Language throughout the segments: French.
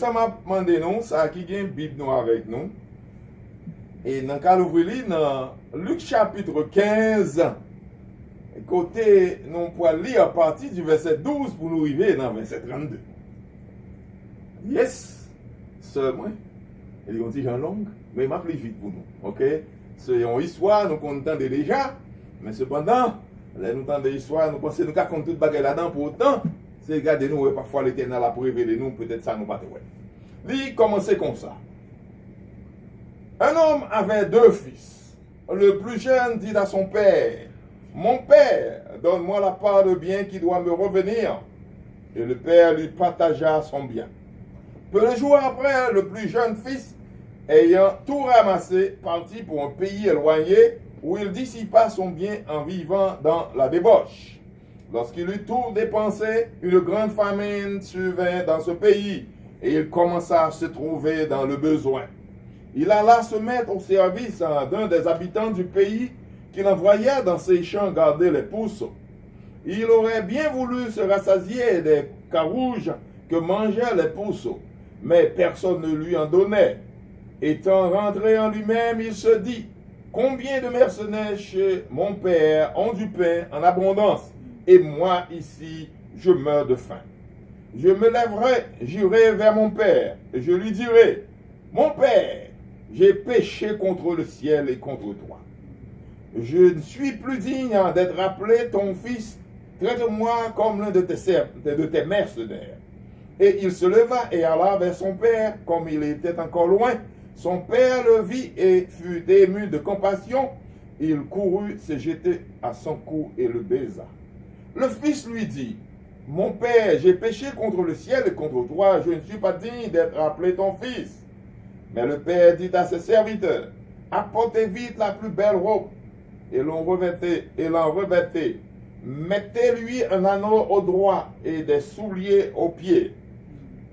ça m'a demandé nous, ça qui vient Bible nous avec nous. Et dans le cas d'ouvrir, dans Luc chapitre 15, côté, nous pouvons lire à partir du verset 12 pour nous arriver dans le verset 32. Yes, seulement, il y a un petit genre long, mais il m'a plus vite pour nous. Ok? C'est une histoire, nous entendons déjà, mais cependant, là, nous entendons l'histoire, nous pensons que nous avons toute bagarre là-dedans, pour autant, c'est regarder nous, parfois l'Éternel a révélé nous, peut-être ça nous pas de lui commençait comme ça. Un homme avait 2 fils. Le plus jeune dit à son père, mon père, donne-moi la part de bien qui doit me revenir. Et le père lui partagea son bien. Peu de jours après, le plus jeune fils, ayant tout ramassé, partit pour un pays éloigné où il dissipa son bien en vivant dans la débauche. Lorsqu'il eut tout dépensé, une grande famine survint dans ce pays et il commença à se trouver dans le besoin. Il alla se mettre au service d'un des habitants du pays qu'il envoya dans ses champs garder les pousses. Il aurait bien voulu se rassasier des carouges que mangeaient les pousses, mais personne ne lui en donnait. Étant rentré en lui-même, il se dit, combien de mercenaires chez mon père ont du pain en abondance, et moi ici, je meurs de faim. Je me lèverai, j'irai vers mon père, et je lui dirai, mon père, j'ai péché contre le ciel et contre toi. Je ne suis plus digne d'être appelé ton fils. Traite-moi comme l'un de tes mercenaires. Et il se leva et alla vers son père, comme il était encore loin. Son père le vit et fut ému de compassion. Il courut se jeter à son cou et le baisa. Le fils lui dit, mon père, j'ai péché contre le ciel et contre toi. Je ne suis pas digne d'être appelé ton fils. Mais le père dit à ses serviteurs, apportez vite la plus belle robe et l'en revêtez. Mettez-lui un anneau au doigt et des souliers aux pieds.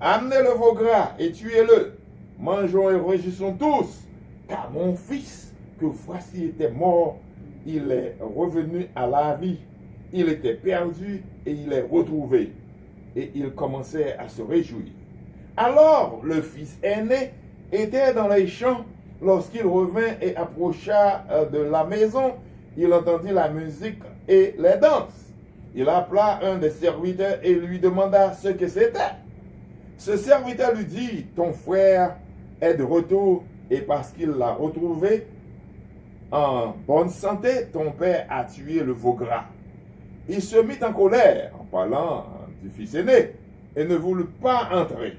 Amenez le veau gras et tuez-le. Mangeons et réjouissons tous, car mon fils, que voici était mort, il est revenu à la vie. Il était perdu et il est retrouvé. Et il commençait à se réjouir. Alors le fils aîné était dans les champs. Lorsqu'il revint et approcha de la maison, il entendit la musique et les danses. Il appela un des serviteurs et lui demanda ce que c'était. Ce serviteur lui dit, ton frère est de retour et parce qu'il l'a retrouvé en bonne santé, ton père a tué le veau gras. Il se mit en colère en parlant du fils aîné et ne voulut pas entrer.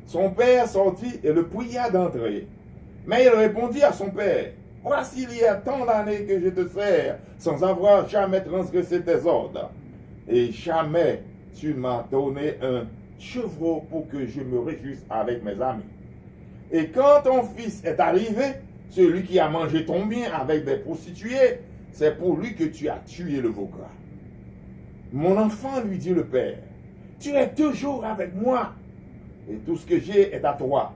Son père sortit et le pria d'entrer. Mais il répondit à son père, voici il y a tant d'années que je te sers sans avoir jamais transgressé tes ordres. Et jamais tu m'as donné un chevreau pour que je me réjouisse avec mes amis. Et quand ton fils est arrivé, celui qui a mangé ton bien avec des prostituées, c'est pour lui que tu as tué le veau gras. Mon enfant, lui dit le père, tu es toujours avec moi et tout ce que j'ai est à toi.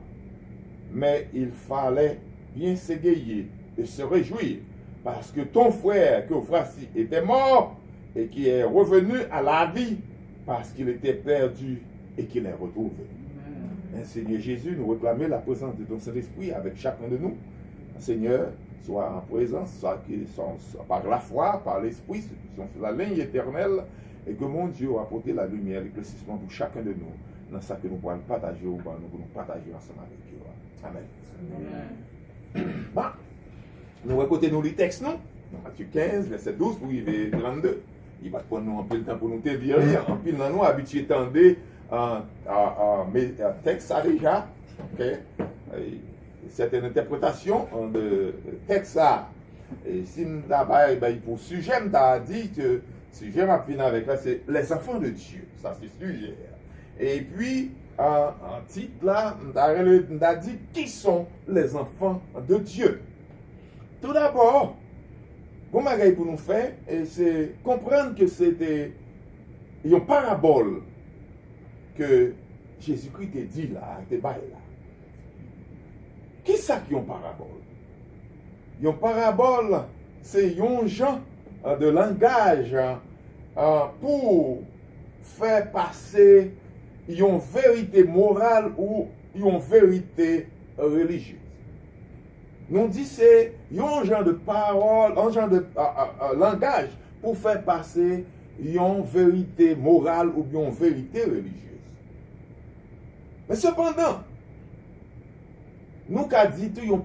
Mais il fallait bien s'égayer et se réjouir parce que ton frère que voici était mort et qui est revenu à la vie parce qu'il était perdu et qu'il est retrouvé. Seigneur Jésus, nous réclamons la présence de ton Saint-Esprit avec chacun de nous. Seigneur, soit en présence, soit par la foi, par l'Esprit, ceux qui sont sur la ligne éternelle, et que mon Dieu a apporté la lumière, l'éclaircissement pour chacun de nous, dans ça que nous pourrons partager ou nous pourrons partager ensemble avec Dieu. Amen. Bon. Nous écoutons les textes, non? Matthieu 15, verset 12 pour arriver 32. Il va prendre nous un peu de temps pour nous te dire. En plus, nous habitués à entendre texte ça déjà. Okay? Certaines interprétations de texte ça. Et si nous avons pour sujet, nous avons dit que sujet m'a fini avec là, c'est les enfants de Dieu. Ça, c'est sujet. Et puis, en titre là, on a dit qui sont les enfants de Dieu. Tout d'abord, bon bagay pour nous faire, c'est comprendre que c'était une parabole que Jésus-Christ a dit là, là. Qui ça qui est une parabole? Une parabole, c'est un genre de langage pour faire passer une vérité morale ou une vérité religieuse. Nous dit c'est un genre de parole, un genre de langage pour faire passer une vérité morale ou bien une vérité religieuse. Mais cependant, nous avons dit tout en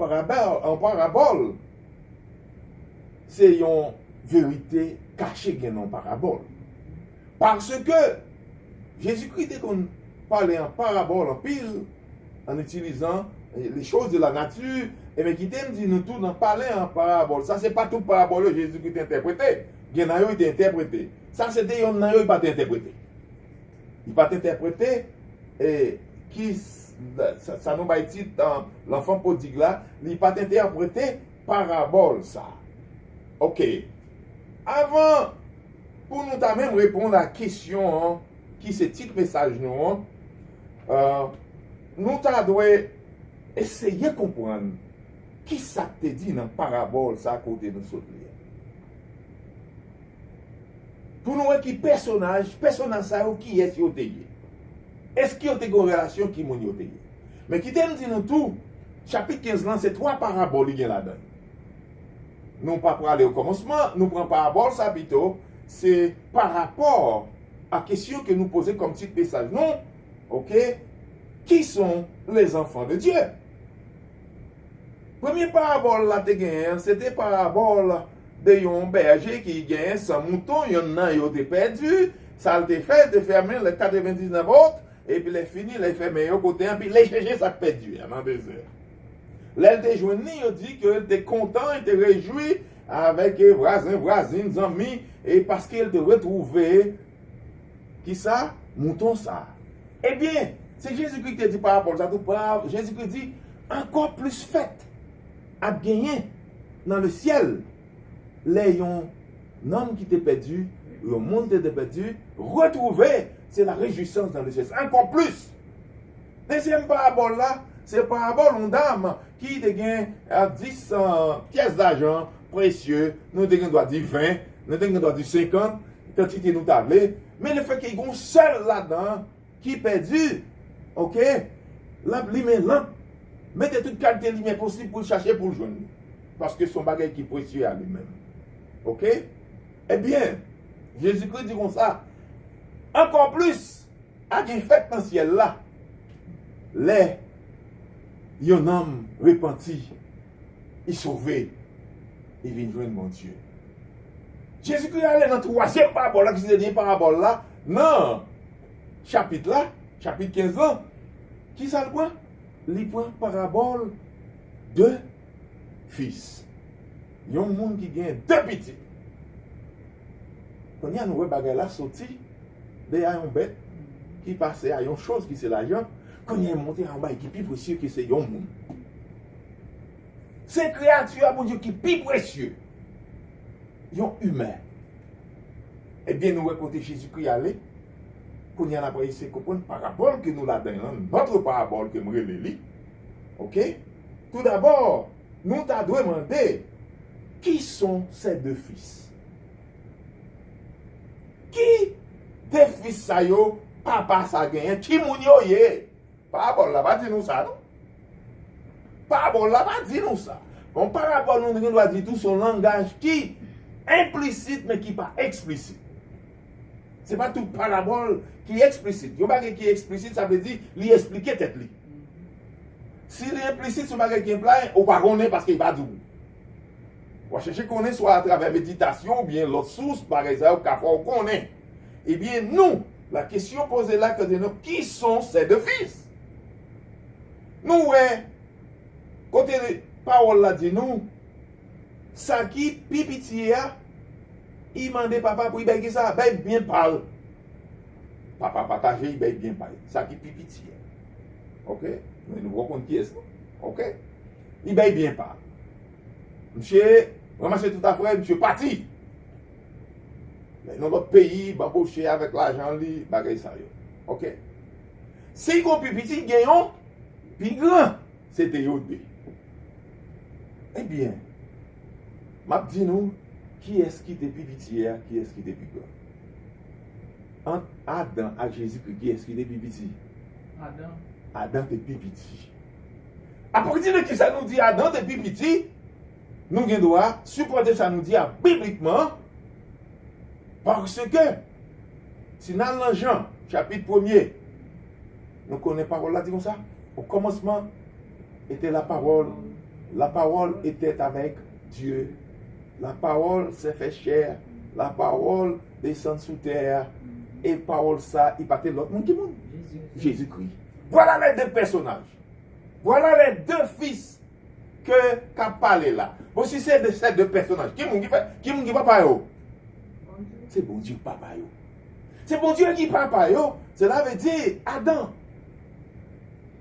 parabole, c'est une vérité cachée dans une parabole. Parce que Jésus-Christ, qu'on parlait en parabole, en pile, en utilisant les choses de la nature, et bien qui t'aime dit nous tout dans parler en parabole. Ça, c'est pas tout parabole Jésus-Christ interprété. Il y en a eu interprété. Ça, c'était un n'a pas interprété. Il pas interprété et qui ça nous va dire dans l'enfant prodigue là, il pas interprété parabole ça. OK. Avant pour nous même répondre à la question qui c'est titre message nous nous devons essayer de comprendre qui ça te dit dans la parabole ça à côté de nous. Pour nous voir qui personnage ça qui est sur te. Est-ce qu'il y a une relation qui mon yo te. Mais qui t'aime dit nous tout chapitre 15 là c'est 3 paraboles qui là-dedans. Nous pas pour aller au commencement, nous prenons parabole ça plutôt c'est par rapport à la question que nous posons comme titre message. Non, OK? Qui sont les enfants de Dieu? Première parabole là te gagne, c'était parabole de un berger qui gagne 100 moutons, il y en a été perdu, ça a été fait de fermer les 99 autres, et puis les fini, les fermer au côté, et puis les chercher ça perdu dans le désert. Là, il était joint, il dit qu'il était content, il était réjoui avec voisins, amis, et parce qu'il était retrouvé, qui ça? Mouton ça. Eh bien, c'est Jésus-Christ qui dit par rapport à ça, Jésus-Christ dit, encore plus fête à gagner dans le ciel. Les homme qui était perdu, le monde qui était perdu, retrouvé, c'est la réjouissance dans le ciel. Encore plus. Deuxième parabole là, c'est parabole d'une dame qui gagne 10 pièces d'argent précieux, nous doit dire 20, nous doit dire 50, quantité nous tablée, mais le fait qu'il y a un seul là-dedans qui est perdu, OK, mettez toute qualité de lumière possible pour le chercher pour le joindre. Parce que son bagage qui est précieux à lui-même. OK? Eh bien, Jésus-Christ dit comme ça. Encore plus, à une fête dans le ciel là, il y a un homme repenti, il est sauvé, il vient joindre mon Dieu. Jésus-Christ allait dans la troisième parabole là, qui se dit parabole là, non, chapitre 15 là, qui ça le point? Il prend parabole de fils. Il y a un monde qui gagne 2 petits. Quand il y a une bagarre là sorti, il y a un bête qui passe à une chose qui c'est l'argent. Quand il y a monté en bas, qui est plus précieux que c'est un monde. Ces créatures, mon Dieu, qui est plus précieux. Ils sont humains. Eh bien, nous racontons Jésus-Christ aller. Quand il y a après, c'est comprendre parabole que nous l'avons dans notre parabole que nous relisons. OK? Tout d'abord, nous t'avons demandé qui sont ces 2 fils? Qui des fils ça yo, papa ça gagne, qui moun yo ye? Parabole là, pas dit nous ça, non? Parabole là, pas dit nous ça. Bon, parabole, nous doit dire tout son langage qui implicite mais qui pas explicite. C'est pas tout parabole qui est explicite. Yon bagay qui est explicite, ça veut dire lui expliquer tête li. Si il est implicite, ce bagay qui est plein, on va connaître parce qu'il va dire. On va chercher qu'on est soit à travers méditation ou bien l'autre source, par exemple, qu'on connaît. Eh bien, nous, la question posée là, que de nous, qui sont ces 2 fils? Nous, ouais, côté de parole là, dit nous, ça qui, pipitié, il mande papa pour y ça, ben bien parle. Papa partage, il bien parle. Ça qui, pipitié. OK? Nous voyons qui est-ce. OK? Il bien parle. Monsieur, ramassez tout à fait, monsieur parti. Dans notre pays, bambouché avec l'argent, li, bagay ça yo. OK? Si vous avez petit, gagnons, puis grand, c'était yo deux. Eh bien, m'a dit nous, qui est-ce qui était plus petit hier, qui est-ce qui était plus grand? Entre Adam et Jésus, qui est-ce qui était plus petit? Adam. Adam te pipiti. À partir de qui ça nous dit Adam te pipiti, nous devons supporter ça nous dit bibliquement, parce que si dans Jean, chapitre 1er, nous connaissons la parole là, dit comme ça. Au commencement était la parole était avec Dieu. La parole s'est fait chair, la parole descend sous terre, et parole ça, il partait de l'autre monde qui monde. Jésus-Christ. Voilà les deux personnages. Voilà les deux fils qu'a parlé là. Bon, si c'est de ces deux personnages, qui mon qui papa yo? C'est bon Dieu papa yo. C'est bon Dieu qui papa yo. Cela veut dire Adam.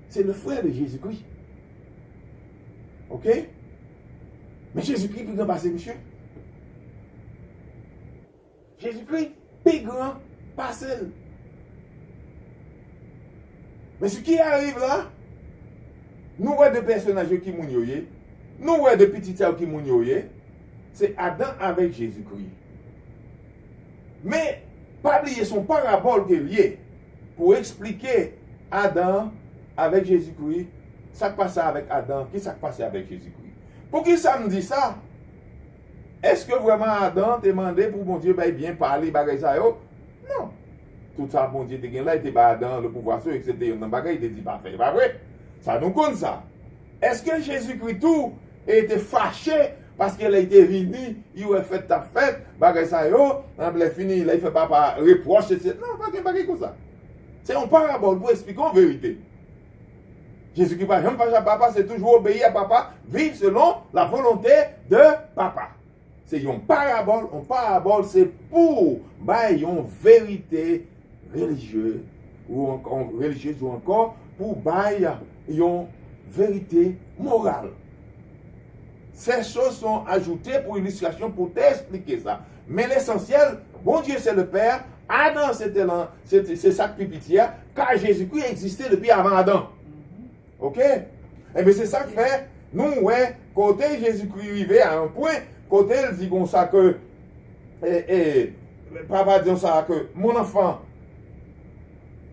C'est le frère de Jésus-Christ. Ok? Mais Jésus-Christ plus grand passé, monsieur. Jésus-Christ plus grand passé. Mais ce qui arrive là, nous voyons des personnages qui mounioye, nous voyons des petits qui mounioye, c'est Adam avec Jésus-Christ. Mais, pas oublier son parabole qui est lié pour expliquer Adam avec Jésus-Christ, ça passe avec Adam, qui ça passe avec Jésus-Christ. Pour qui ça me dit ça? Est-ce que vraiment Adam t'a demandé pour mon Dieu bien parler, bagay ça yo? Non. Tout ça, bon Dieu, t'es là, il était pas Adam, le pouvoir sur, etc. Il te dit pas fait, pas vrai? Ça nous compte ça. Est-ce que Jésus-Christ tout était fâché parce qu'il a été venu, il a fait ta fête, bagay ça yo, il a fini, il a fait pas reproche, etc. Non, pas comme ça. C'est un parabole pour expliquer en vérité. Jésus-Christ pas jamais fâché à papa, c'est toujours obéir à papa, vivre selon la volonté de papa. C'est une parabole, c'est pour une vérité religieuse ou encore pour une vérité morale. Ces choses sont ajoutées pour illustration, pour t'expliquer ça. Mais l'essentiel, bon Dieu c'est le Père, Adam c'est ça que pitié, car Jésus-Christ existait depuis avant Adam. Ok? Et bien c'est ça que fait, nous, ouais, côté Jésus-Christ arrivé à un point, côté il dit comme ça que, papa dit ça que, mon enfant,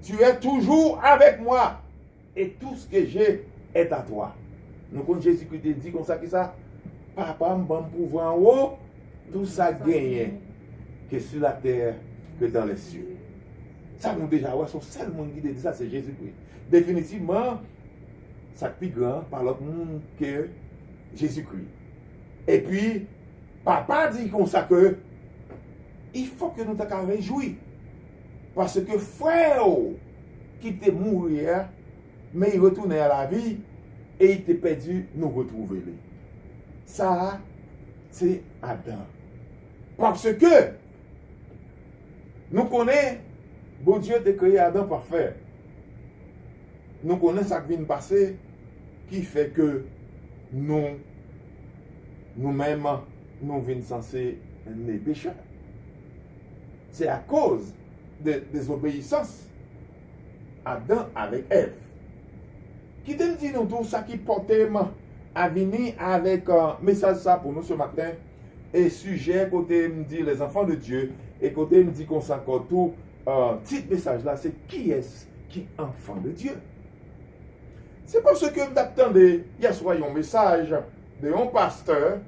tu es toujours avec moi, et tout ce que j'ai est à toi. Nous, quand Jésus-Christ dit comme ça, que ça, papa m'a pouvoir en haut, tout ça gagne, que sur la terre, que dans les cieux. Ça, nous déjà, ouais, son seul monde qui dit ça, c'est Jésus-Christ. Définitivement, ça plus grand par l'autre monde que Jésus-Christ. Et puis, papa dit comme ça que il faut que nous t'en réjouir. Parce que frère qui était mort, mais il retournait à la vie et il était perdu, nous retrouver. Ça, c'est Adam. Parce que nous connaissons, bon Dieu t'a créé Adam parfait. Nous connaissons ça qui vient de passer, qui fait que nous-mêmes, nous venons censés être pécheurs. C'est à cause de désobéissance. Adam avec Ève. Qui te dit nous tout ça qui portait à venir avec un message ça pour nous ce matin. Et sujet, côté me dit les enfants de Dieu, et côté me dit qu'on s'accorde tout, petit message là, c'est qui est-ce qui est enfant de Dieu? C'est parce que vous attendez, hier soir, un message de un pasteur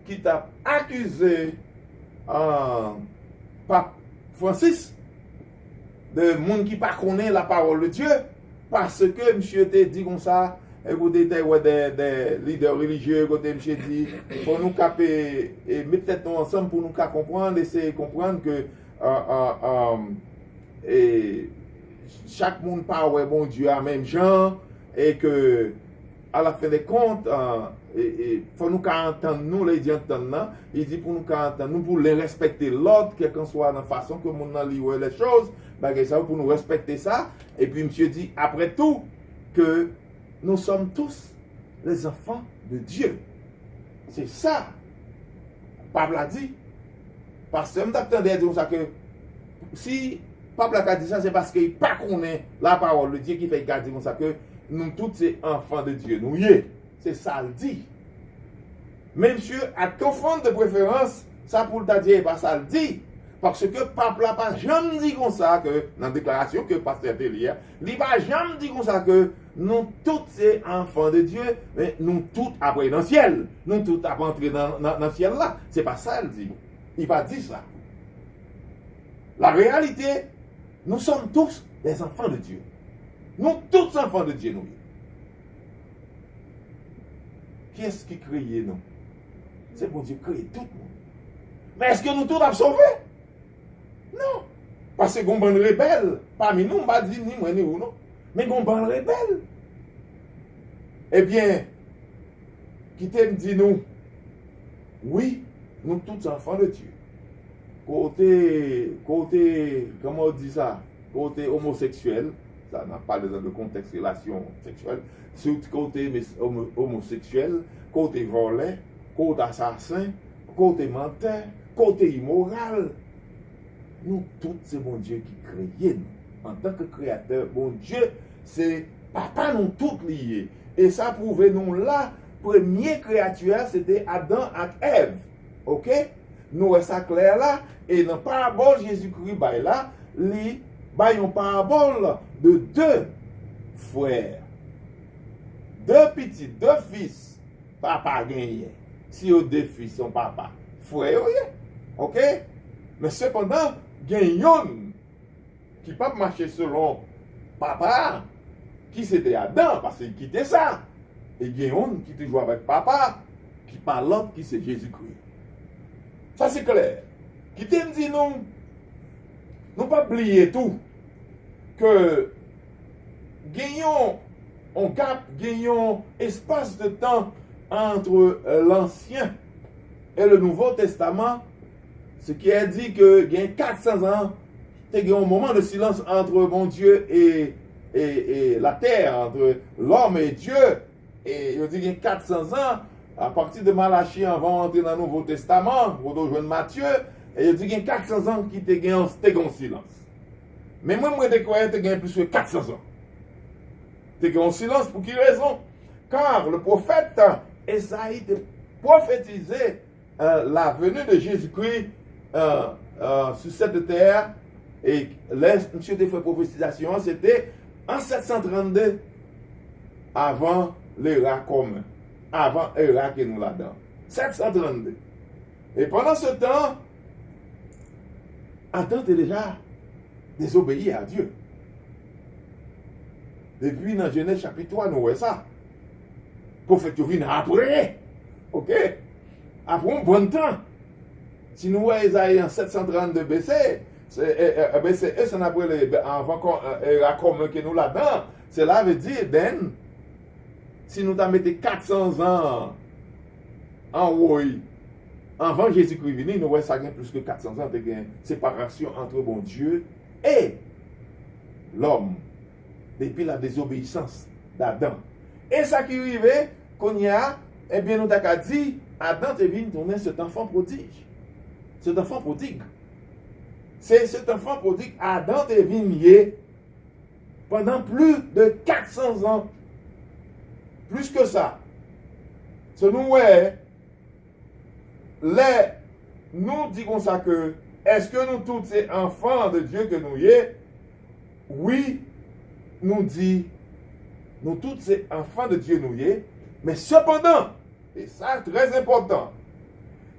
qui t'a accusé Pape Francis de monde qui ne connaît la parole de Dieu parce que monsieur t'a dit comme ça, écoutez, des leaders religieux, côté monsieur dit, pour nous caper et mettre tête ensemble pour nous comprendre, essayer de comprendre que chaque monde parle bon Dieu à même genre. Et que, à la fin des comptes, il faut nous entendre, nous les entendons, il dit pour nous entendre, nous pour les respecter l'autre, quelle que soit la façon que nous lisons les choses, pour nous respecter ça. Et puis, monsieur dit, après tout, que nous sommes tous les enfants de Dieu. C'est ça. Pablo a dit. Parce que nous attendons dire ça que si Pablo a dit ça, c'est parce qu'il ne connaît pas la parole de Dieu qui fait qu'il a dit ça que nous tous ces enfants de Dieu, nous y est. C'est ça le dit. Mais monsieur, à ton fond de préférence, ça pour le dire, pas ça le dit. Parce que papa n'a pas jamais dit comme ça, que dans la déclaration que le pasteur fait hier, il n'a pas jamais dit comme ça que nous tous ces enfants de Dieu, mais nous tous après dans le ciel. Nous tous après entrer dans le ciel là. C'est pas ça, il dit. Il va dire ça. La réalité, nous sommes tous des enfants de Dieu. Nous tous enfants de Dieu, nous. Qui est-ce qui crée nous? C'est bon Dieu crée tout le monde. Mais est-ce que nous tous avons sauvé? Non. Parce que nous sommes rebelles. Parmi nous, on ne va pas dire ni moi ni vous, non. Mais nous sommes rebelles. Eh bien, qui t'aime dit nous? Oui, nous tous enfants de Dieu. Côté, comment on dit ça? Côté homosexuel, ça n'a pas de contexte relation sexuelle. Sur côté homosexuel, côté volé, côté assassin, côté menteur, côté immoral. Nous tous, c'est mon Dieu qui crée nous. En tant que créateur, mon Dieu, c'est papa nous tous liés. Et ça prouve nous là, première créature, c'était Adam et Ève. Ok? Nous, ça clair là. Et dans la parabole, Jésus-Christ, là, il y a une parabole de deux frères. Deux petits, deux fils. Papa gagné. Si vous deux fils, son papa. Frère, ok? Mais cependant, il y a un qui ne peut pas marcher selon papa, qui c'était Adam, parce qu'il quittait ça. Et il y a un qui toujours avec papa, qui parle l'autre, qui c'est Jésus-Christ. Ça c'est clair. Qui t'aime dit nous pas oublier tout, que gagnons un cap, gagnons espace de temps entre l'Ancien et le Nouveau Testament, ce qui a dit que il y a 400 ans, il y a un moment de silence entre mon Dieu et la terre, entre l'homme et Dieu. Et il dit qu'il y a 400 ans, à partir de Malachie, on va entrer dans le Nouveau Testament, pour rejoindre Matthieu, et il dit qu'il y a 400 ans qui te gagne en silence. Mais moi, je crois que tu as plus que 400 ans. Tu es en silence pour quelle raison? Car le prophète Esaïe a prophétisé la venue de Jésus-Christ sur cette terre. Et là, monsieur des prophétisation, c'était en 732 avant l'era commun. Avant l'era que nous là-dedans. 732. Et pendant ce temps, Adam était déjà désobéi à Dieu. Depuis dans Genèse chapitre 3, nous voyons ça. Le prophète vient après. Ok? Après un bon temps. Si nous voyons Isaïe en 732 BC, c'est eux, avant qu'on ait commun que nous là-dedans. Cela veut dire, si nous t'en mettons 400 ans en haut, avant Jésus-Christ venu, nous voyons ça plus que 400 ans de séparation entre bon Dieu et l'homme, depuis la désobéissance d'Adam. Et ça qui arrivait, qu'on y a, eh bien, nous avons dit, Adam est venu tourner cet enfant prodige. Cet enfant prodigue. C'est cet enfant prodigue, Adam est venu pendant plus de 400 ans. Plus que ça. Ce nous, ouais, nous disons ça que, est-ce que nous tous ces enfants de Dieu que nous y est? Oui, nous dit, nous tous ces enfants de Dieu nous y est, mais cependant, et ça très important,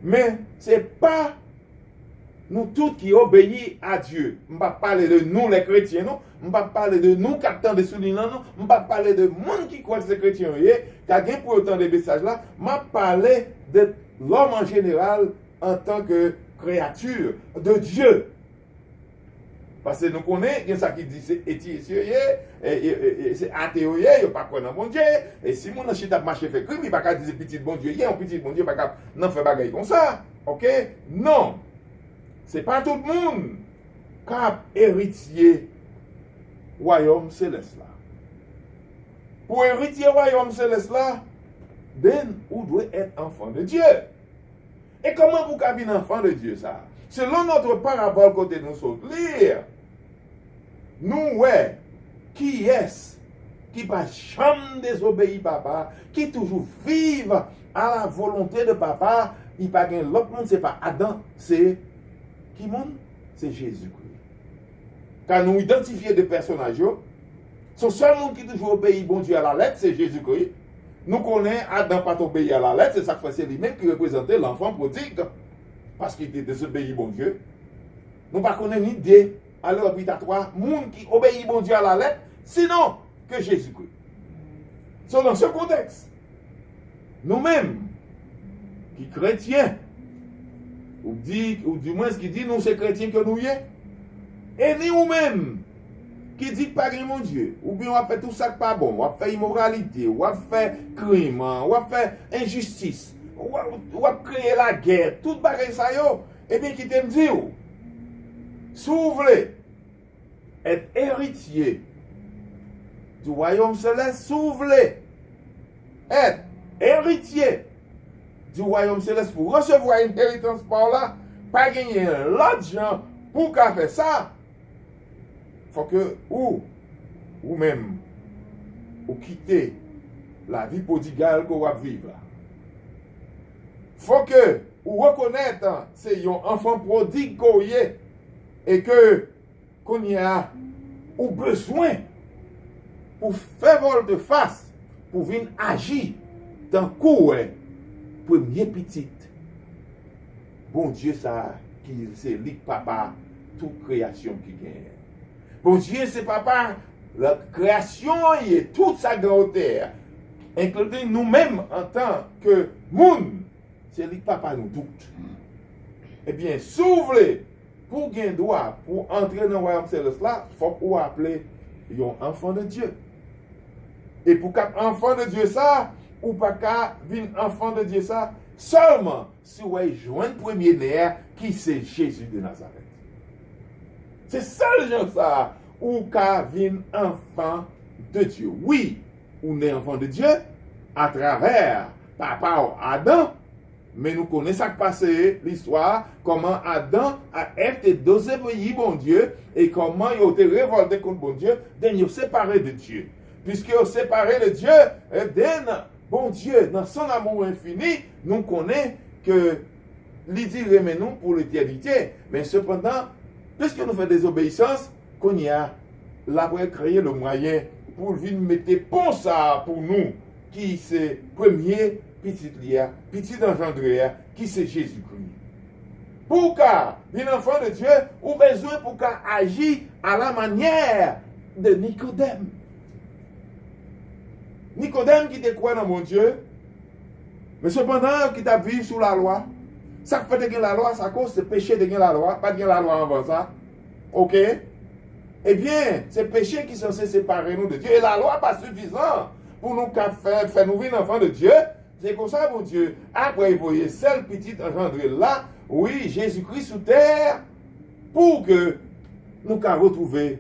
mais c'est pas nous tous qui obéissons à Dieu. Je ne vais pas parler de nous les chrétiens, non. Je ne vais pas parler de nous captants de soulignants, non. Je ne vais pas parler de monde qui croit que c'est chrétien, qui a gagné pour autant de messages là. Je vais parler de l'homme en général en tant que créature de Dieu. Parce que nous connaissons, il y a ça qui dit c'est éthiopien, c'est athée, il n'y a pas quoi dans bon Dieu. Et si mon chita marché fait crime, il ne va pas dire petit bon Dieu, il y a un petit bon Dieu, il ne va pas faire bagaille comme ça. Ok? Non. Ce n'est pas tout le monde qui a héritier royaume céleste là. Pour héritier royaume céleste là, vous devez être enfant de Dieu. Et comment vous avez un enfant de Dieu ça? Selon notre parabole côté nous sommes lire, nous ouais, qui est-ce qui va jamais désobéir papa, qui toujours vive à la volonté de papa, il pas gain l'autre monde, c'est pas Adam, c'est qui monde? C'est Jésus-Christ. Quand nous identifions des personnages, Son seul monde qui toujours obéit bon Dieu à la lettre, c'est Jésus-Christ. Nous connaissons Adam pas obéi à la lettre, c'est ça que c'est lui-même qui représentait l'enfant prodigue. Parce qu'il était désobéi bon Dieu. Nous ne connaissons ni Dieu à l'heure trois monde qui obéit bon Dieu à la lettre, sinon que Jésus-Christ. C'est dans ce contexte. Nous-mêmes, qui chrétiens, ou du moins qui dit nous c'est chrétiens que nous y est, et nous-mêmes, qui dit pas mon Dieu, ou bien on a fait tout ça pas bon, on a fait immoralité, on a fait crime, on a fait injustice, on a créé la guerre, tout bagay ça yo, et bien qui t'aime dire, si vous voulez être héritier du royaume céleste, si vous voulez être héritier du royaume céleste pour recevoir une inhéritance par là, pas gagner l'argent pour qu'à faire ça, faut que ou même ou quitter la vie prodigale qu'on va vivre. Faut que ou reconnaître c'est un enfant prodigue qu'on y est et que qu'on y a ou besoin pour faire vol de face pour venir agir dans quoi premier petit. Bon Dieu ça qui c'est lui papa toute création qui gagne. Bon Dieu c'est papa la création et toute sa grandeur incluant nous-mêmes en tant que monde. C'est lui papa nous toutes. Eh bien, s'ouvre pour gagner droit pour entrer dans le royaume céleste là, il faut qu'on appelle un enfant de Dieu. Et pour qu'un enfant de Dieu ça, ou pas qu'un enfant de Dieu ça, seulement si vous joignez le premier né qui c'est Jésus de Nazareth. C'est ça le genre ça, ou qu'un enfant de Dieu. Oui, on est enfant de Dieu à travers papa Adam. Mais nous connaissons ce qui passé, l'histoire, comment Adam a été désobéi bon Dieu et comment il a été révolté contre bon Dieu, il a séparé de Dieu. Puisqu'il a séparé de Dieu, bon Dieu, dans son amour infini, nous connaissons que il dit remet nous pour l'éternité. Mais cependant, puisque nous faisons des obéissances, qu'on y a l'avoir créé le moyen pour venir mettre pour ça pour nous, qui c'est premier petit engendré, qui c'est Jésus-Christ. Pour qu'un enfant de Dieu, ou besoin pour qu'un agisse à la manière de Nicodème. Nicodème qui te croit dans mon Dieu, mais cependant qui t'a vécu sous la loi. Ça fait de la loi, ça cause de péché de la loi, pas de la loi avant ça. Ok? Eh bien, c'est péché qui sont censés séparer nous de Dieu. Et la loi pas suffisant pour nous faire nous vivre enfants de Dieu. C'est comme ça, mon Dieu. Après, il voyait seul petit engendré là, oui, Jésus-Christ sous terre, pour que nous puissions retrouver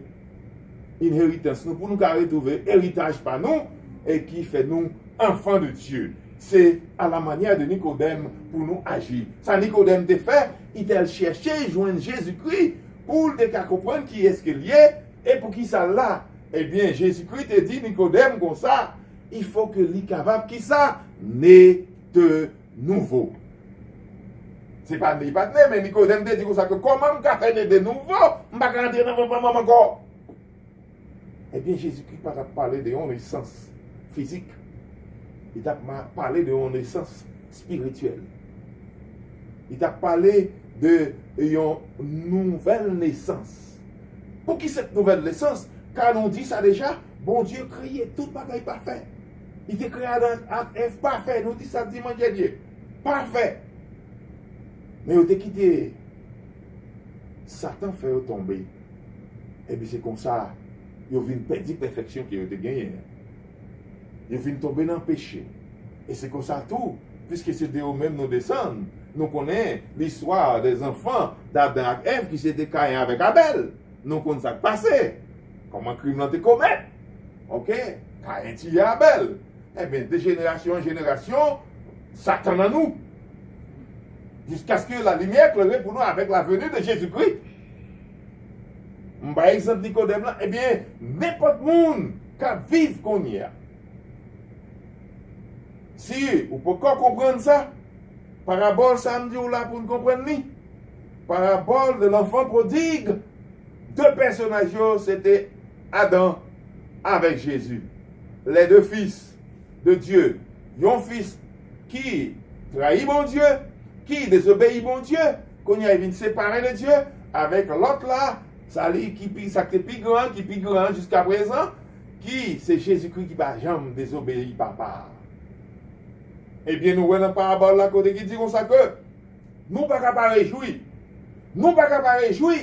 une inhéritance, pour nous retrouver héritage par nous, et qui fait nous enfants de Dieu. C'est à la manière de Nicodème pour nous agir. Ça, Nicodème te fait, il t'a cherché, joindre Jésus-Christ, pour te comprendre qui est-ce qu'il y est, et pour qui ça là. Eh bien, Jésus-Christ te dit, Nicodème, comme ça, il faut que lui capable qui ça né de nouveau. C'est pas né, mais Nicodème te dit comme ça que comment on peut faire né de nouveau, on va pas rentrer dans mon maman encore. Eh bien, Jésus-Christ n'a pas parlé de une naissance physique. Il a parlé de une naissance spirituelle. Il a parlé de une nouvelle naissance. Pour qui cette nouvelle naissance? Car on dit ça déjà, bon Dieu créé tout bagaille parfait. Il te créé un F parfait. Nous dit ça dimanche Dieu. Parfait. Mais il t'a quitté. Satan fait tomber. Et puis c'est comme ça. Il vient perdre la perfection qu'il a gagné. Il vient tomber dans le péché. Et c'est comme ça tout. Puisque c'est de eux-mêmes nous descendent. Nous connaissons l'histoire des enfants d'Adam et Ève qui s'étaient caillés avec Abel. Nous connaissons ça passé. Comment crime l'ont été commis. Ok? Caïn tué Abel. Eh bien, de génération en génération, Satan à nous. Jusqu'à ce que la lumière éclaire pour nous avec la venue de Jésus-Christ. Par exemple, Nicodème là, eh bien, n'importe monde qui vit qu'on y a. Si vous pouvez comprendre ça, parabole samedi ou là pour nous comprendre ni. Parabole de l'enfant prodigue. Deux personnages, c'était Adam avec Jésus. Les deux fils de Dieu. Un fils qui trahit mon Dieu, qui désobéit mon Dieu, qu'on y a été séparé de Dieu, avec l'autre là, ça qui est plus grand jusqu'à présent, qui c'est Jésus-Christ qui va jamais désobéir papa. Eh bien, nous voyons dans la parabole là, côté qui dit comme ça que nous ne pouvons pas réjouir. Nous ne pouvons pas réjouir.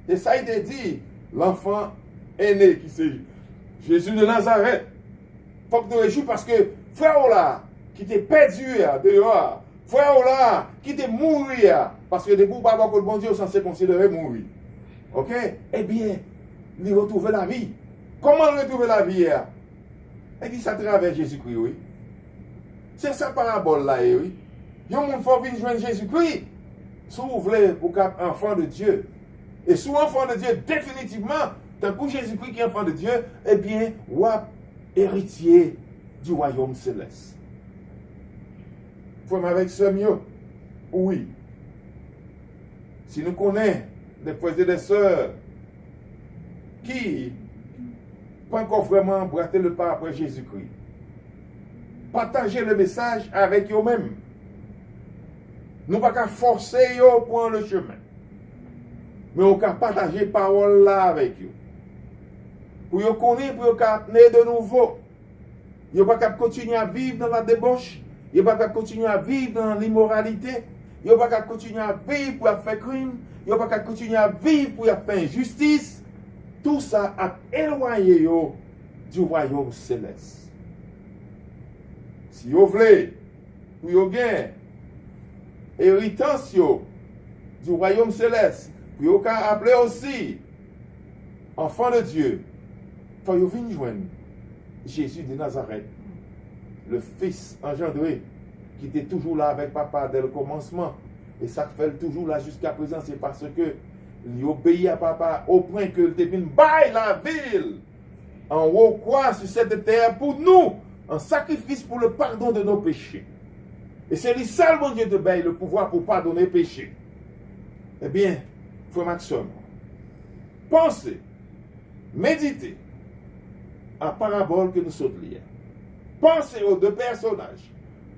Et ça a été dit, l'enfant aîné qui c'est Jésus de Nazareth. Il faut que nous réjouissions parce que frère là, qui t'est perdu dehors, frère là, qui t'est mourir, parce que depuis pas que le bon Dieu est censé considérer mourir. Ok? Eh bien, il retrouve la vie. Comment retrouver la vie? Et dit ça à travers Jésus-Christ, oui. C'est ça parabole là, oui. Il y a un monde faut venir joindre Jésus-Christ. Si vous voulez, pour être enfant de Dieu. Et si enfant de Dieu, définitivement, tant que Jésus-Christ qui est enfant de Dieu, eh bien, vous êtes héritier du royaume céleste. Frère avec ce mieux? Oui. Si nous connaissons des frères et des sœurs qui pas encore vraiment embrasser le pas après Jésus-Christ, partagez le message avec eux-mêmes. Nous ne pouvons pas forcer eux pour prendre le chemin. Mais on peut partager la parole là avec eux. Pour eux connaître, pour eux naître de nouveau. Ils ne peuvent pas continuer à vivre dans la débauche. Ils ne peuvent pas continuer à vivre dans l'immoralité. Ils ne peuvent pas continuer à vivre pour faire crime. Ils ne peuvent pas continuer à vivre pour faire injustice. Tout ça a éloigné du royaume céleste. Si vous voulez, pour vous gagner héritance du royaume céleste, pour vous appeler aussi enfant de Dieu, il faut venir joindre Jésus de Nazareth, le Fils engendré, qui était toujours là avec papa dès le commencement. Et ça fait toujours là jusqu'à présent, c'est parce que il obéit à papa au point que il devine bail la ville en haut quoi sur cette terre pour nous, en sacrifice pour le pardon de nos péchés. Et c'est lui seul, mon Dieu, de bail le pouvoir pour pardonner les péchés. Eh bien, frère Maxime, pensez, méditez à la parabole que nous sommes liés. Pensez aux deux personnages.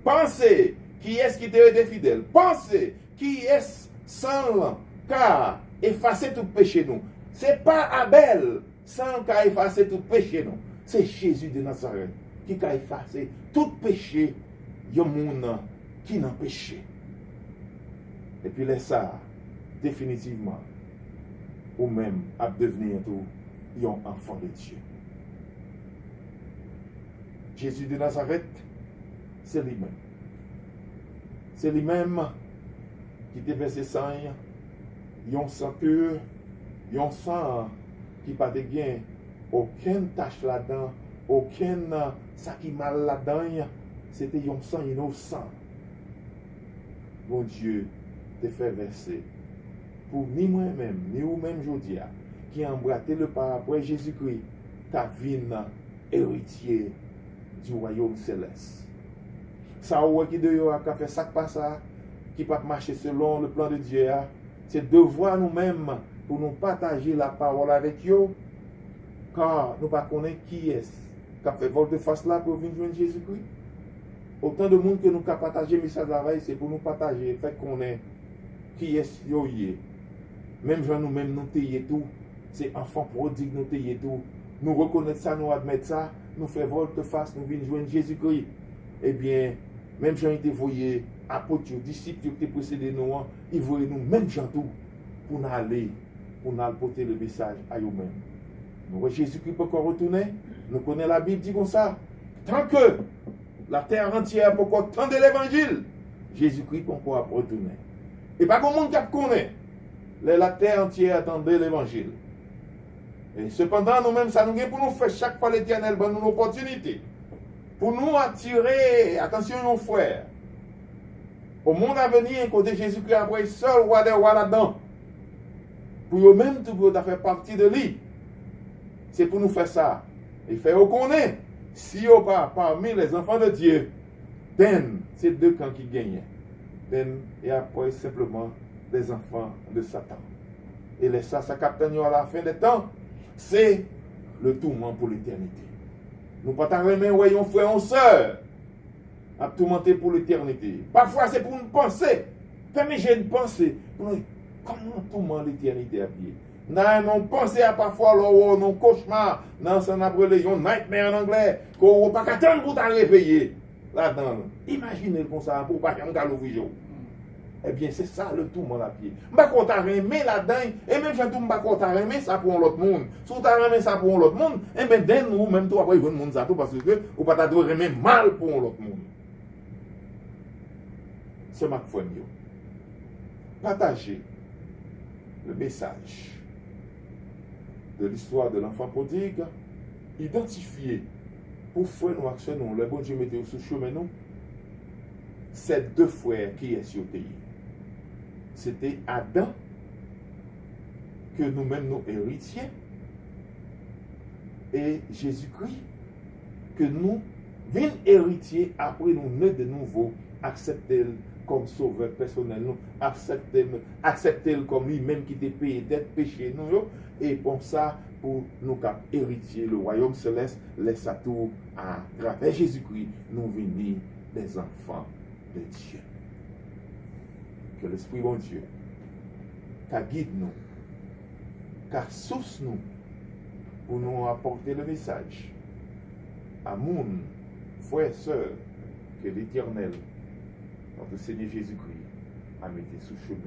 Pensez qui est-ce qui était fidèle. Pensez qui est-ce sans car effacer tout péché nous. Ce n'est pas Abel sans car effacer tout péché nous. C'est Jésus de Nazareth qui a effacé tout péché de monde qui n'a péché. Et puis laisse ça définitivement ou même à devenir tout un enfant de Dieu. Jésus de Nazareth, c'est lui-même. C'est lui-même qui déverse sang, un sang pur, un sang qui n'a pas de gain, aucune tache là-dedans, aucune ça qui mal là-dedans, c'était un sang innocent. Mon Dieu te fait verser pour ni moi-même, ni vous-même, Jodia, qui a embrassé le pas après Jésus-Christ, ta vie héritier du royaume céleste. Ça ou qui de a fait ça pas ça, qui pas marcher selon le plan de Dieu, c'est devoir nous-mêmes pour nous partager la parole avec eux, car nous ne connaissons pas qui est qui a fait volte-face là pour venir joindre Jésus-Christ. Autant de monde que nous avons partagé le message de la veille, c'est pour nous partager, fait qu'on est qui est yo yé. Même gens nous-mêmes nous taillons tout, c'est enfant prodigue nous taillons tout. Nous reconnaissons ça, nous admettons ça, nous faisons volte-face, nous venons joindre Jésus-Christ. Eh bien, même gens étaient voyés, apôtres, disciples qui étaient précédés nous, ils voyaient nous, même gens tout, pour nous aller porter le message à eux-mêmes. Nous, Jésus-Christ peut encore retourner, nous connaissons la Bible, dit comme ça. Tant que la terre entière peut encore tendre l'évangile, Jésus-Christ peut encore retourner. Et pas comme monde qui connaît, la terre entière attendait l'évangile. Et cependant, nous-mêmes, ça nous gagne pour nous faire chaque fois l'Éternel bonne une opportunité. Pour nous attirer, attention nos frères, au monde à venir, côté Jésus-Christ après seul, roi des rois là-dedans. Pour eux-mêmes, tout pour faire partie de lui. C'est pour nous faire ça. Et faire reconnaître, si on pas parmi les enfants de Dieu, c'est deux camps qui gagnent. Et après, simplement, les enfants de Satan. Et les ça capte à la fin des temps, c'est le tourment pour l'éternité. Nous pas t'arrêter, voyons frère, on sœur, à tourmenter pour l'éternité. Parfois, c'est pour nous penser. Fais-moi, j'ai une pensée. Comment tourmenter l'éternité à pied? Non, pensez à parfois, non, cauchemar, non, ça n'a pas un nightmare en anglais, qu'on ne peut pas attendre pour t'en réveiller. Là-dedans, imaginez comme ça, pour pas qu'on t'a l'ouvrir. Eh bien, c'est ça le tourment à pied. Je ne vais pas t'arrêter là-dedans, et même si je ne vais pas t'arrêter ça pour l'autre monde. Si tu t'arrêtes ça pour l'autre monde, eh bien, d'un nous, même toi, après, il faut le monde ça tout, parce que ou pas t'arrêter mal pour l'autre monde. C'est ma foi, partagez le message de l'histoire de l'enfant prodigue, identifier pour faire nos actions, le bon Dieu mettez sur chemin, nous, c'est deux frères qui est sur terre. C'était Adam, que nous-mêmes nous héritiers, et Jésus-Christ, que nous venons héritiers après nous naître de nouveau, accepter comme sauveur personnel, nous accepter comme lui-même qui était payé d'être péché nous, et pour ça, pour nous héritier le royaume céleste, laisse à tout à travers Jésus-Christ, nous venons des enfants de Dieu. Que l'Esprit bon Dieu, qui guide nous, qui source nous, pour nous apporter le message. Amour, frères et sœurs, que l'Éternel, notre Seigneur Jésus-Christ, a mis sous chemin.